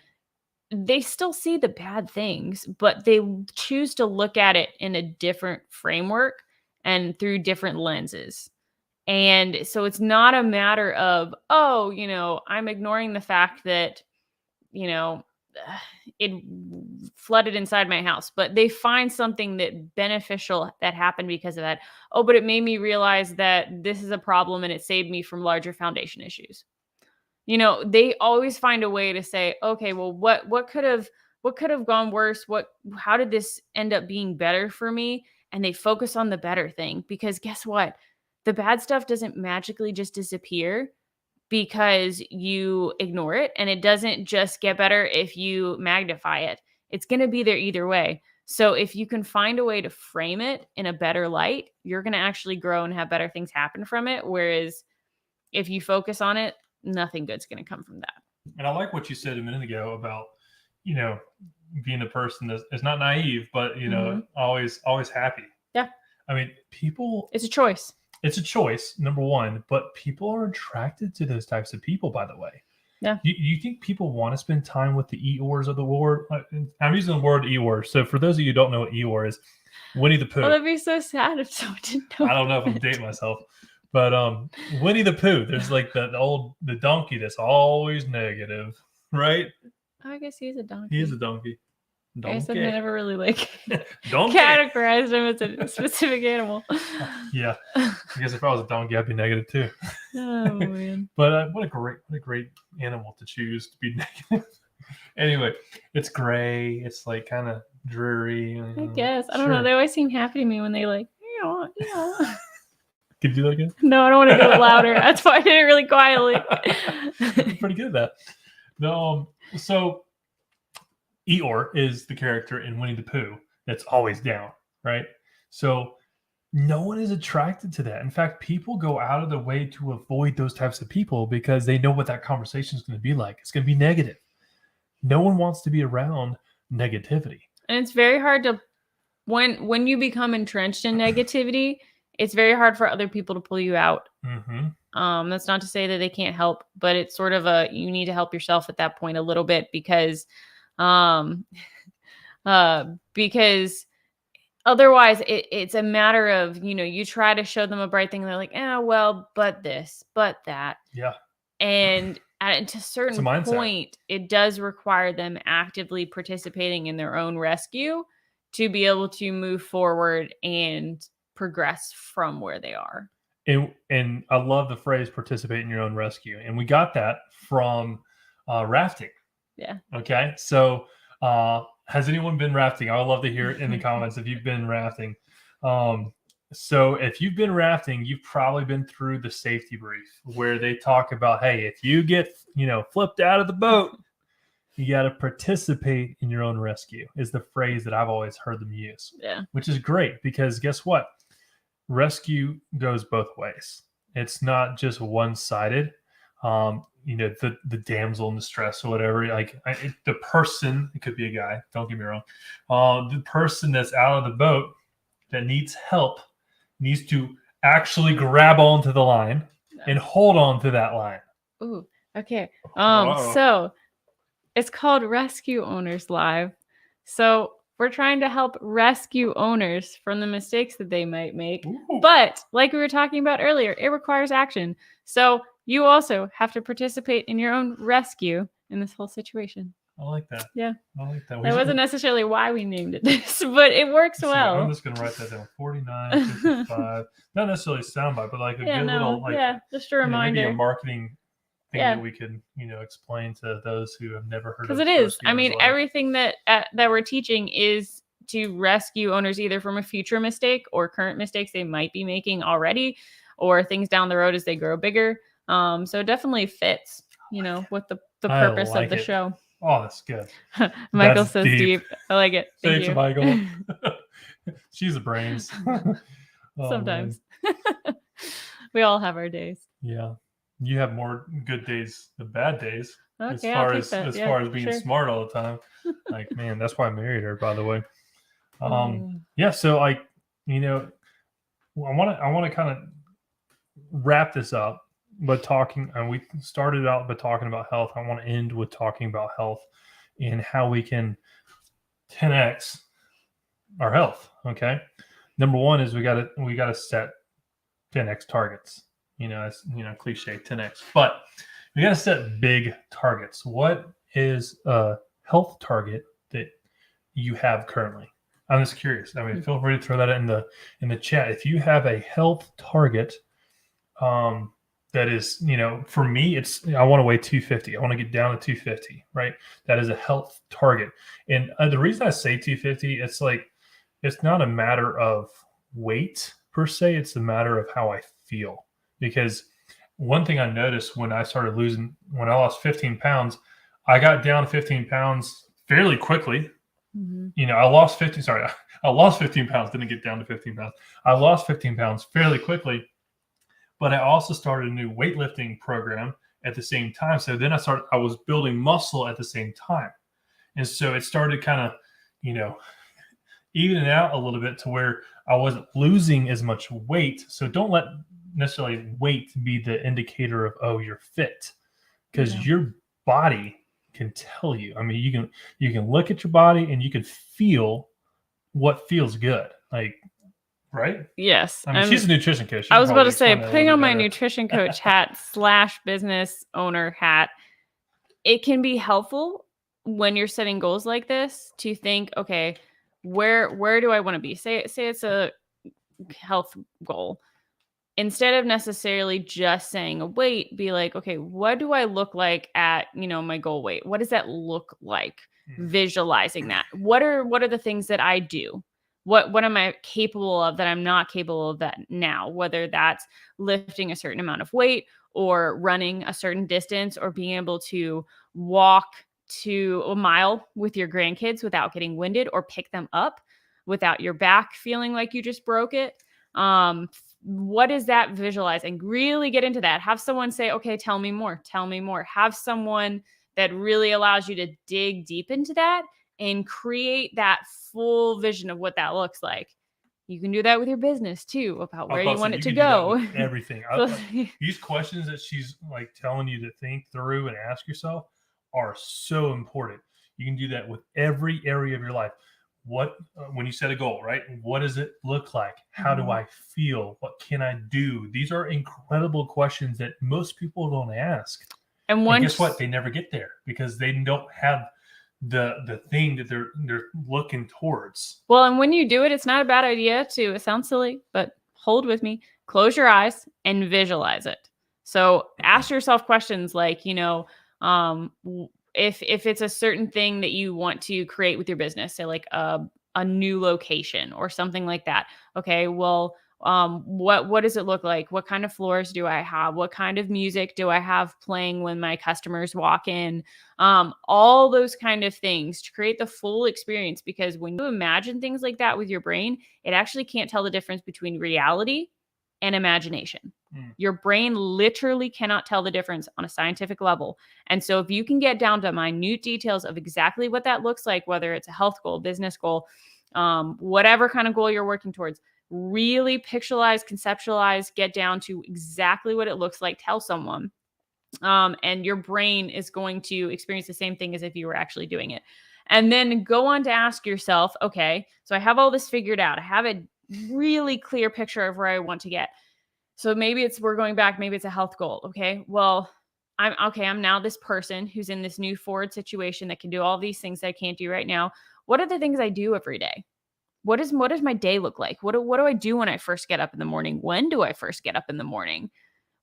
they still see the bad things, but they choose to look at it in a different framework and through different lenses. And so it's not a matter of, oh, I'm ignoring the fact that, you know, it flooded inside my house, but they find something that beneficial that happened because of that. Oh, but it made me realize that this is a problem and it saved me from larger foundation issues. They always find a way to say, okay, well, what could have gone worse? How did this end up being better for me? And they focus on the better thing, because guess what? The bad stuff doesn't magically just disappear because you ignore it, and it doesn't just get better if you magnify it. It's going to be there either way. So if you can find a way to frame it in a better light, you're going to actually grow and have better things happen from it. Whereas if you focus on it, nothing good's going to come from that. And I like what you said a minute ago about, being a person that is not naive, but, always happy. Yeah. I mean, people. It's a choice. It's a choice, number one, but people are attracted to those types of people, by the way. Yeah. You think people want to spend time with the Eeyores of the world? I'm using the word Eeyore. So for those of you who don't know what Eeyore is, Winnie the Pooh. Well, that'd be so sad if someone didn't know. I don't know if I'm dating myself, but Winnie the Pooh, there's like the donkey that's always negative, right? I guess he's a donkey. He is a donkey. I guess I've never really Donkey. categorized him as a specific animal. Yeah, I guess if I was a donkey, I'd be negative too. Oh man! But what a great animal to choose to be negative. Anyway, it's gray. It's like kind of dreary. I guess I don't know. They always seem happy to me when they Can you do that again? No, I don't want to do it louder. That's why I did it really quietly. You're pretty good at that. No, so Eeyore is the character in Winnie the Pooh that's always down, right? So no one is attracted to that. In fact, people go out of their way to avoid those types of people because they know what that conversation is going to be like. It's going to be negative. No one wants to be around negativity. And it's very hard to, when you become entrenched in negativity, it's very hard for other people to pull you out. Mm-hmm. That's not to say that they can't help, but it's sort of you need to help yourself at that point a little bit, because otherwise it's a matter of, you try to show them a bright thing and they're like, well, but this, but that. Yeah. And to a certain point, it does require them actively participating in their own rescue to be able to move forward and progress from where they are. And I love the phrase participate in your own rescue. And we got that from rafting. Yeah. Okay. So has anyone been rafting? I would love to hear it in the comments if you've been rafting. So if you've been rafting, you've probably been through the safety brief where they talk about, hey, if you get, flipped out of the boat, you got to participate in your own rescue is the phrase that I've always heard them use. Yeah. Which is great because guess what? Rescue goes both ways. It's not just one-sided. The damsel in distress or whatever, the person, it could be a guy, don't get me wrong. The person that's out of the boat that needs help needs to actually grab onto the line and hold on to that line. Ooh, okay. So it's called Rescue Owners Live. So we're trying to help rescue owners from the mistakes that they might make. Ooh. But like we were talking about earlier, it requires action. So you also have to participate in your own rescue in this whole situation. I like that. Yeah. I like that. That wasn't necessarily why we named it this, but it works well. I'm just going to write that down. 49, 55. Not necessarily soundbite, but like a good little, just a reminder. Maybe a marketing thing that we could, explain to those who have never heard of it. Because it is. I mean, everything that we're teaching is to rescue owners either from a future mistake or current mistakes they might be making already, or things down the road as they grow bigger. So it definitely fits, with the purpose of the show. Oh, that's good. Michael says deep. I like it. Thank you, Michael. She's the brains. Sometimes. We all have our days. Yeah. You have more good days than bad days. Okay, as far as being smart all the time. Like, man, that's why I married her, by the way. Yeah, so I want to kind of wrap this up. But we started out by talking about health. I want to end with talking about health in how we can 10x our health. Okay. Number one is we gotta set 10x targets. It's cliche 10x, but we gotta set big targets. What is a health target that you have currently? I'm just curious. I mean, feel free to throw that in the chat. If you have a health target, that is, for me, I want to weigh 250. I want to get down to 250, right? That is a health target. And the reason I say 250, it's like, it's not a matter of weight per se. It's a matter of how I feel. Because one thing I noticed when I lost 15 pounds, I got down 15 pounds fairly quickly. Mm-hmm. I lost 15 pounds, didn't get down to 15 pounds. I lost 15 pounds fairly quickly, but I also started a new weightlifting program at the same time. So then I was building muscle at the same time. And so it started kind of, evening out a little bit to where I wasn't losing as much weight. So don't let necessarily weight be the indicator of, oh, you're fit, because your body can tell you. I mean, you can look at your body and you can feel what feels good. Like, right? Yes. I mean, she's a nutrition coach. I was about to say, putting on my nutrition coach hat / business owner hat, it can be helpful when you're setting goals like this to think, okay, where do I want to be? Say it's a health goal. Instead of necessarily just saying a weight, be like, okay, what do I look like at, my goal weight? What does that look like? Visualizing that. What are the things that I do? What am I capable of that I'm not capable of that now? Whether that's lifting a certain amount of weight or running a certain distance or being able to walk to a mile with your grandkids without getting winded, or pick them up without your back feeling like you just broke it. What is that? Visualize and really get into that. Have someone say, okay, tell me more. Have someone that really allows you to dig deep into that and create that full vision of what that looks like. You can do that with your business too, about where you want it to go. Everything. These questions that she's like telling you to think through and ask yourself are so important. You can do that with every area of your life. When you set a goal, right? What does it look like? How do I feel? What can I do? These are incredible questions that most people don't ask. And guess what? They never get there because they don't have the thing that they're looking towards. Well, and when you do it, it's not a bad idea to, it sounds silly, but hold with me, close your eyes and visualize it. So ask yourself questions like, if it's a certain thing that you want to create with your business, say like a new location or something like that. Okay, well, what does it look like? What kind of floors do I have? What kind of music do I have playing when my customers walk in? All those kind of things to create the full experience, because when you imagine things like that with your brain, it actually can't tell the difference between reality and imagination. Your brain literally cannot tell the difference on a scientific level. And so if you can get down to minute details of exactly what that looks like, whether it's a health goal, business goal, whatever kind of goal you're working towards, really pictualize, conceptualize, get down to exactly what it looks like, tell someone. And your brain is going to experience the same thing as if you were actually doing it. And then go on to ask yourself, okay, so I have all this figured out. I have a really clear picture of where I want to get. So maybe we're going back, maybe it's a health goal. Okay, well, I'm now this person who's in this new forward situation that can do all these things that I can't do right now. What are the things I do every day? What does my day look like? What do I do when I first get up in the morning? When do I first get up in the morning?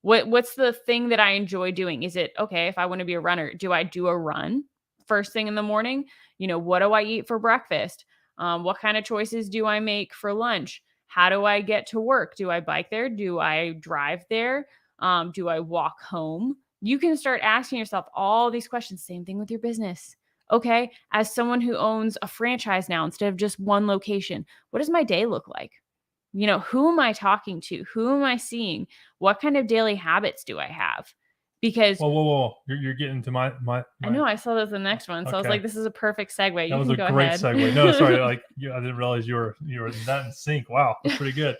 What's the thing that I enjoy doing? Is it, okay, if I want to be a runner, do I do a run first thing in the morning? What do I eat for breakfast? What kind of choices do I make for lunch? How do I get to work? Do I bike there? Do I drive there? Do I walk home? You can start asking yourself all these questions. Same thing with your business. Okay, as someone who owns a franchise now instead of just one location, what does my day look like? Who am I talking to? Who am I seeing? What kind of daily habits do I have? Because whoa, you're getting to my I know, I saw that the next one, so okay. I was like, this is a perfect segue. That was a great segue. No, sorry, I didn't realize you were that in sync. Wow, that's pretty good.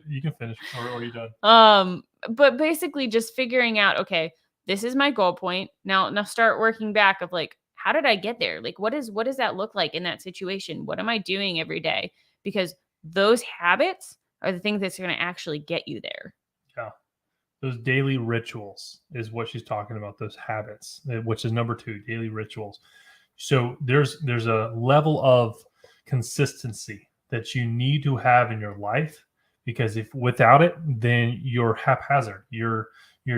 You can finish, or are you done? But basically, just figuring out, okay, this is my goal point. Now start working back of like, how did I get there? Like, what does that look like in that situation? What am I doing every day? Because those habits are the things that's going to actually get you there. Yeah. Those daily rituals is what she's talking about, those habits, which is number 2, daily rituals. So there's a level of consistency that you need to have in your life, because if without it, then you're haphazard. You're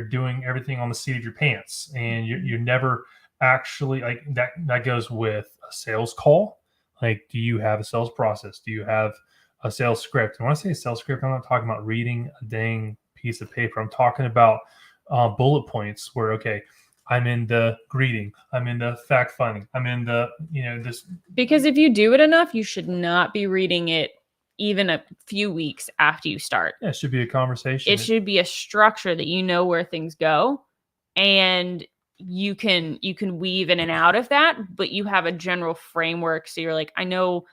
doing everything on the seat of your pants, and you're never actually, like, that goes with a sales call. Like, do you have a sales process? Do you have a sales script? And when I say a sales script, I'm not talking about reading a dang piece of paper. I'm talking about bullet points where, okay, I'm in the greeting, I'm in the fact finding, I'm in the, this. Because if you do it enough, you should not be reading it even a few weeks after you start. Yeah, it should be a conversation. It should be a structure that you know where things go, and you can weave in and out of that, but you have a general framework. So you're like, I know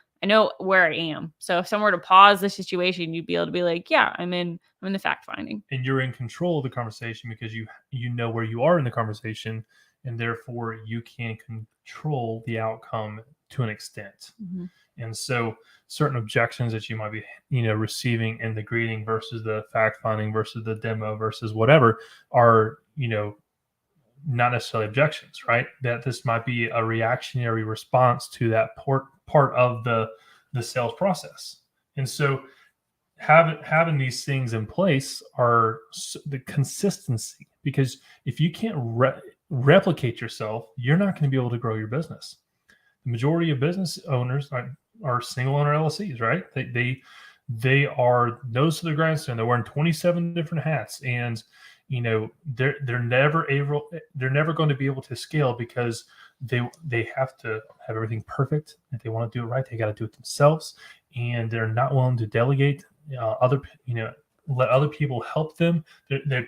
where I am. So if someone were to pause the situation, you'd be able to be like, yeah, I'm in the fact finding. And you're in control of the conversation because you know where you are in the conversation, and therefore you can control the outcome to an extent. Mm-hmm. And so certain objections that you might be, receiving in the greeting versus the fact finding versus the demo versus whatever are, not necessarily objections, right? That this might be a reactionary response to that part of the sales process. And so having these things in place are the consistency, because if you can't replicate yourself, you're not going to be able to grow your business. The majority of business owners are single owner LLCs, right? They are nose to the grindstone. They're wearing 27 different hats, and they're never going to be able to scale because they have to have everything perfect. If they want to do it right, they got to do it themselves, and they're not willing to delegate let other people help them.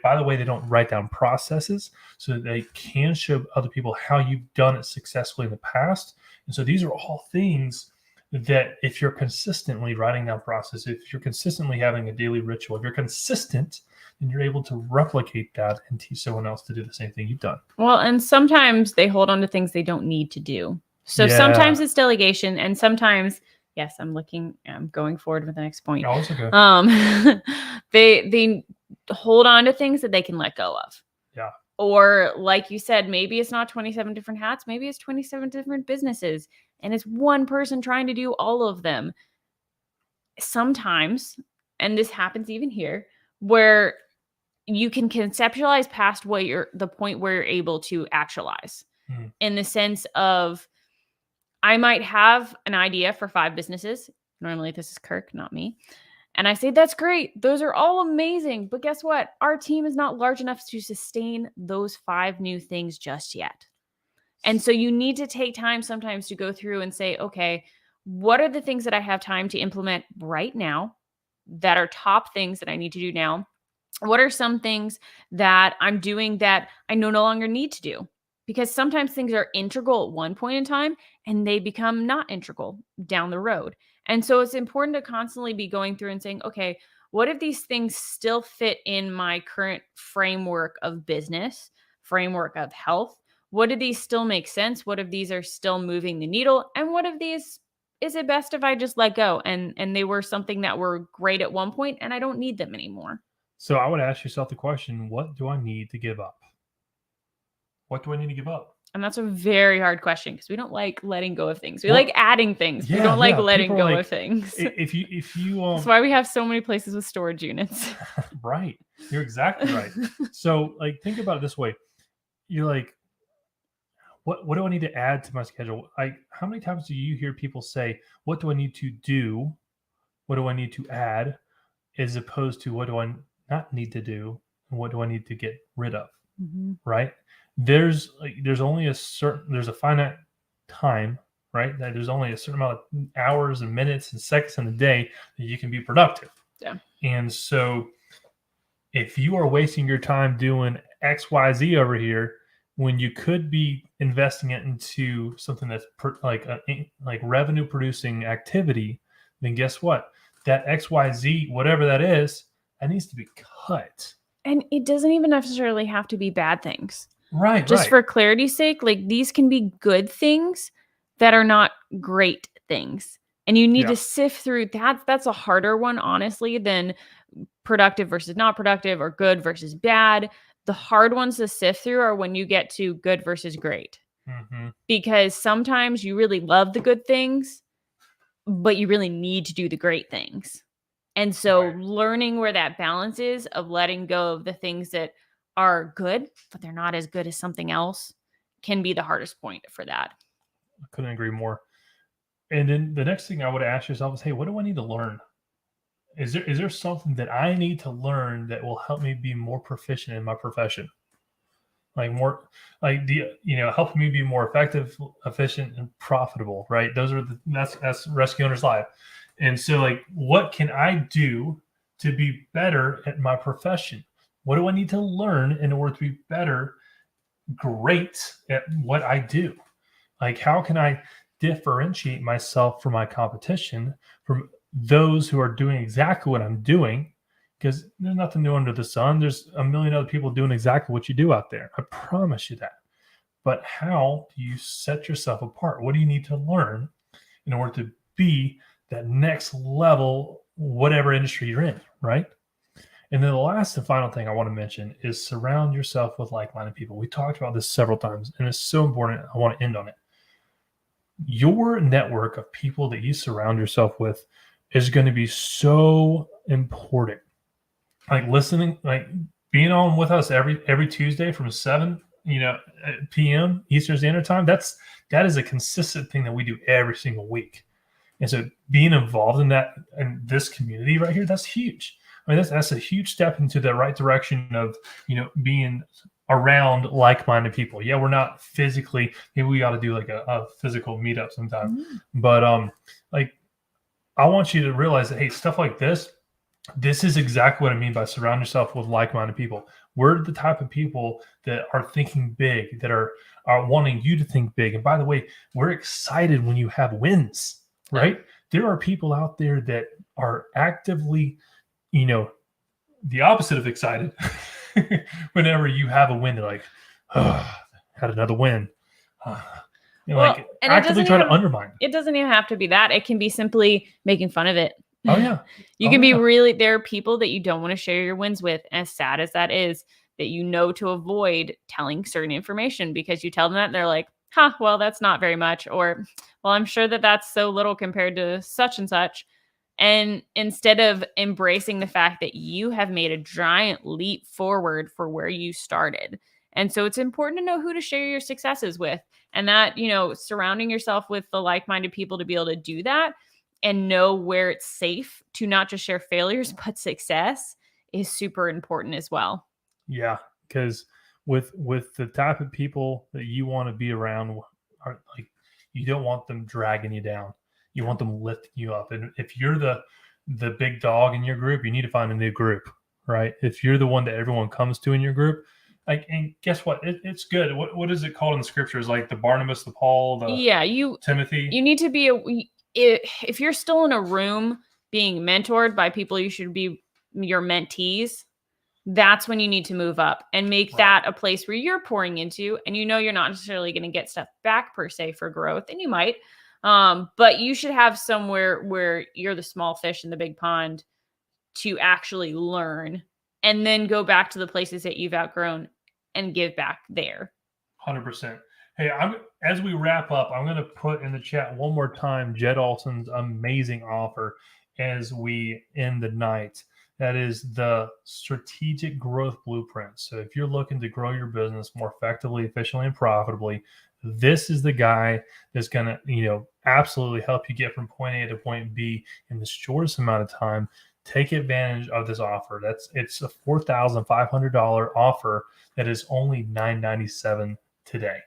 By the way, they don't write down processes so that they can show other people how you've done it successfully in the past. And so these are all things that if you're consistently writing down process, if you're consistently having a daily ritual, if you're consistent, then you're able to replicate that and teach someone else to do the same thing you've done. Well, and sometimes they hold on to things they don't need to do. So sometimes it's delegation, and sometimes, yes, I'm going forward with the next point. Oh, it's okay. They hold on to things that they can let go of. Yeah. Or like you said, maybe it's not 27 different hats, maybe it's 27 different businesses, and it's one person trying to do all of them. Sometimes, and this happens even here, where you can conceptualize past the point where you're able to actualize, in the sense of, I might have an idea for 5 businesses. Normally this is KIRK, not me. And I say, that's great. Those are all amazing. But guess what? Our team is not large enough to sustain those 5 new things just yet. And so you need to take time sometimes to go through and say, okay, what are the things that I have time to implement right now that are top things that I need to do now? What are some things that I'm doing that I no longer need to do? Because sometimes things are integral at one point in time and they become not integral down the road. And so it's important to constantly be going through and saying, okay, what if these things still fit in my current framework of business, framework of health? What do these still make sense? What if these are still moving the needle? And what if these, is it best if I just let go and they were something that were great at one point and I don't need them anymore? So I would ask yourself the question, what do I need to give up? What do I need to give up? And that's a very hard question because we don't like letting go of things. We like adding things. We don't like letting go of things. If you That's why we have so many places with storage units. Right. You're exactly right. So like, think about it this way. You're like, what do I need to add to my schedule? Like, how many times do you hear people say, what do I need to do? What do I need to add? As opposed to, what do I not need to do? And what do I need to get rid of? Mm-hmm. Right. There's only there's a finite time, right? That there's only a certain amount of hours and minutes and seconds in the day that you can be productive. Yeah. And so if you are wasting your time doing XYZ over here, when you could be investing it into something that's like revenue producing activity, then guess what? That XYZ, whatever that is, that needs to be cut. And it doesn't even necessarily have to be bad things. Right, Just right. for clarity's sake, like these can be good things that are not great things. And you need Yeah. to sift through that. That's a harder one, honestly, than productive versus not productive or good versus bad. The hard ones to sift through are when you get to good versus great. Mm-hmm. Because sometimes you really love the good things, but you really need to do the great things. And so Right. learning where that balance is of letting go of the things that are good, but they're not as good as something else can be the hardest point for that. I couldn't agree more. And then the next thing I would ask yourself is, hey, what do I need to learn? Is there something that I need to learn that will help me be more proficient in my profession? Like more, like helping me be more effective, efficient, and profitable. Right? Those are that's rescue owner's life. And so, like, what can I do to be better at my profession? What do I need to learn in order to be better, great at what I do? Like, how can I differentiate myself from my competition, from those who are doing exactly what I'm doing? Because there's nothing new under the sun. There's a million other people doing exactly what you do out there. I promise you that. But how do you set yourself apart? What do you need to learn in order to be that next level, whatever industry you're in, right? And then the last and final thing I want to mention is surround yourself with like-minded people. We talked about this several times, and it's so important. I want to end on it. Your network of people that you surround yourself with is going to be so important. Like listening, like being on with us every Tuesday from 7 p.m. Eastern Standard Time. That is a consistent thing that we do every single week. And so being involved in this community right here, that's huge. I mean, that's a huge step into the right direction of being around like-minded people. Yeah, we're not physically, maybe we got to do like a physical meetup sometime. But like I want you to realize that, hey, stuff like this is exactly what I mean by surround yourself with like-minded people. We're the type of people that are thinking big, that are wanting you to think big. And by the way, we're excited when you have wins, right? There are people out there that are actively, the opposite of excited. Whenever you have a win, they're like, oh, had another win. Like actively try to undermine it. Doesn't even have to be that. It can be simply making fun of it. Oh yeah. You can be really, there are people that you don't want to share your wins with, as sad as that is, that to avoid telling certain information, because you tell them that and they're like, well, that's not very much, or well, I'm sure that that's so little compared to such and such. And instead of embracing the fact that you have made a giant leap forward for where you started. And so it's important to know who to share your successes with, and that, surrounding yourself with the like-minded people to be able to do that and know where it's safe to not just share failures, but success is super important as well. Yeah. Because with the type of people that you want to be around, are like, you don't want them dragging you down. You want them lifting you up. And if you're the big dog in your group, you need to find a new group, right? If you're the one that everyone comes to in your group, like, and guess what? It's good. What is it called in the scriptures? Like the Barnabas, the Paul, the Timothy. You need to be if you're still in a room being mentored by people you should be your mentees, that's when you need to move up and make that a place where you're pouring into, and you're not necessarily going to get stuff back per se for growth, and you might. But you should have somewhere where you're the small fish in the big pond to actually learn, and then go back to the places that you've outgrown and give back there. 100%. Hey, as we wrap up, I'm going to put in the chat one more time Jed Alson's amazing offer as we end the night. That is the Strategic Growth Blueprint. So if you're looking to grow your business more effectively, efficiently, and profitably, this is the guy that's going to, absolutely help you get from point A to point B in the shortest amount of time. Take advantage of this offer. It's a $4,500 offer that is only $997 today.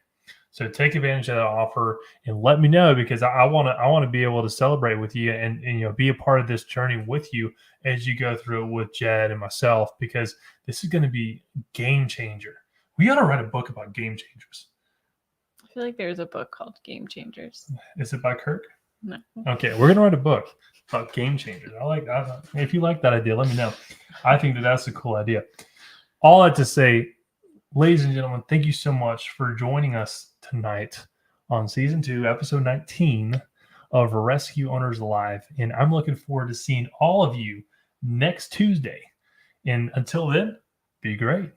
So take advantage of that offer and let me know, because I want to be able to celebrate with you and be a part of this journey with you as you go through it with Jed and myself, because this is going to be a game changer. We ought to write a book about game changers. I feel like there's a book called Game Changers. Is it by KIRK? No. Okay, we're gonna write a book about game changers. I like that. If you like that idea, let me know. I think that's a cool idea. All that to say, ladies and gentlemen, thank you so much for joining us tonight on season 2, episode 19 of Rescue Owners Live. And I'm looking forward to seeing all of you next Tuesday. And until then, be great.